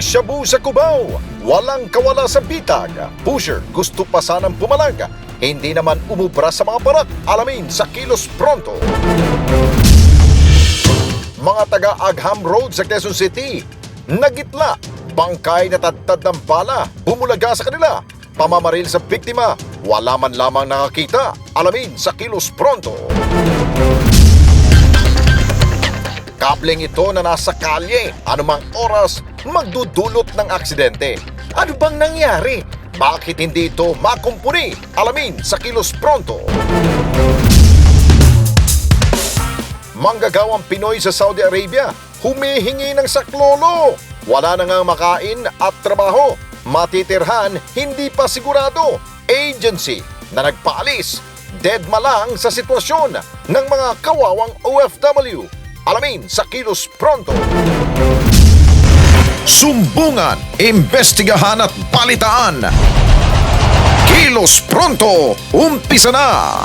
shabu sa Cubao, walang kawala sa bitag. Pusher gusto pa sanang pumalag, hindi naman umubra sa mga parak. Alamin sa Kilos Pronto. Mga taga Agham Road sa Quezon City, nagitla, bangkay na tadtad ng bala, bumulaga sa kanila. Pamamaril sa biktima, wala man lamang nakakita. Alamin sa Kilos Pronto. Kabling ito na nasa kalye, anumang oras magdudulot ng aksidente. Ano bang nangyari? Bakit hindi ito makumpuni? Alamin sa Kilos Pronto. Manggagawang Pinoy sa Saudi Arabia, humihingi ng saklolo. Wala na ngang makain at trabaho. Matitirhan, hindi pa sigurado. Agency na nagpaalis, deadma lang sa sitwasyon ng mga kawawang OFW. Alamin sa Kilos Pronto. Sumbungan, imbestigahan at balitaan. Kilos Pronto, umpisa na!